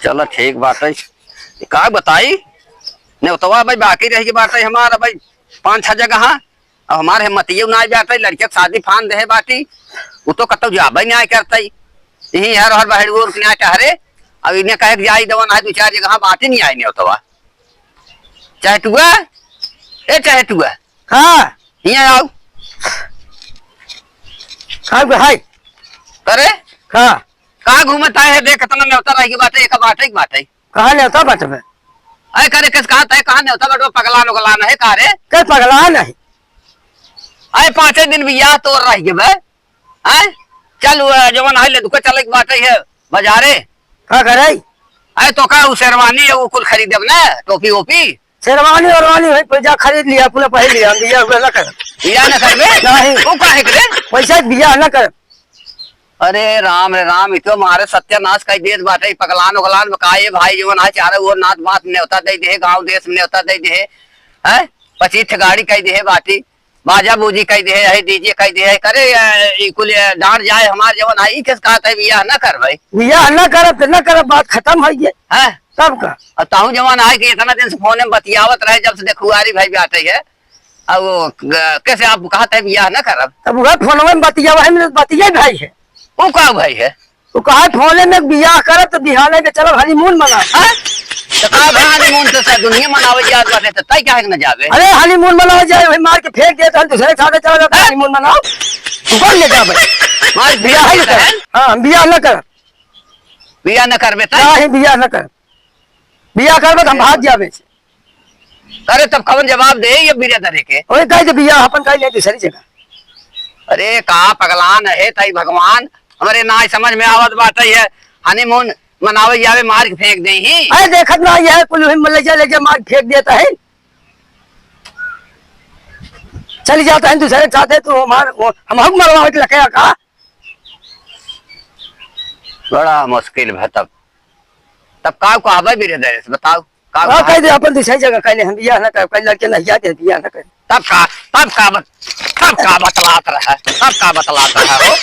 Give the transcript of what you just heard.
चलो ठीक बात है। का बताई नेवतवा भाई बाकी रह बात है हमारा भाई 5-6 जगह। अब हमारे हिम्मतिये ना बात लड़के शादी फान दे बाटी वो तो कत जाब न्याय करता यही हर हर बहड़ न्याय टहरे। अब इन्हें कहे जाई दवन है 2-4 जगह बात ही नहीं आई नेवतवा चाहे टुआ ए चाहे टुआ हाँ यहाँ आओ हाय करे हाँ कहा घूमता है देख कितना नेवता रही बात है एक बात है बात है कहा नेवता बात में अरे करे किस कहा तय कहा नेवता बटो पगलान उगलान है कारे कई पगला नहीं। अरे 5 दिन भी यहाँ तोड़ रही है चल जवन है ले दुका चल बात है बाजारे का करे अरे तो का शेरवानी है वो कुल खरीदब ना टोपी ओपी शेरवानी और पैसा खरीद लिया पूरा पहन लिया बिया न कर बिया न करबे नहीं वो काहे करे पैसा बिया न कर। अरे राम रे राम इतो मारे सत्यानाश कई देश बाटे पगलान उगलान में काये भाई जीवन है चारे वो नाथ बात नेवता दे दे गांव देश में नेवता दे दे है 25 गाड़ी कई दे बाटी बाजा बूजी कई दे है डीजे कई दे है करे कुल डांट जाए हमारे जीवन है किस कहता है बिया न कर भाई बिया न कर बात खत्म हो गई है सब का। अब ताऊ जवान है कि इतना दिन से फोन में बतियावत रहे जब से देखुआरी भाई बाटे है अब वो कैसे आप कहते हैं बिया न करब तब वह फोन में बतिया भाई है वो का भाई है वो कहा फोन में बियाह करत तो बिहाने के चलो हनीमून मना तो का हनीमून तो सब दुनिया मनावे जात बाटे तो तय काहे न जावे अरे हनीमून मनाओ जाए वही मार के फेंक देता है दूसरे साथ चला जाता है हनीमून मनाओ तू कौन ले जा भाई मार बियाह ही कर हाँ बियाह न कर बिया न करबे तय नहीं बियाह न कर बियाह करबे तो हम भाग जावे अरे तब कवन जवाब दे ये बिया दरे के ओए कहे बियाह अपन कह ले दूसरी जगह। अरे का पगलान है तई भगवान हमारे ना समझ में आवत बात है हनीमून मनावे जावे मार के फेंक दे ही अरे देखत ना यह कुल ले जा मार फेंक देता है चली जाता है दूसरे के साथ तो हम मरवा के लगे का बड़ा मुश्किल है तब का को आवे भी दे बताओ का कह दे अपन दूसरी जगह कह ले हम बियाह न कर कह लड़के नहीं जाते बियाह न कर तब का बतलात रहा हो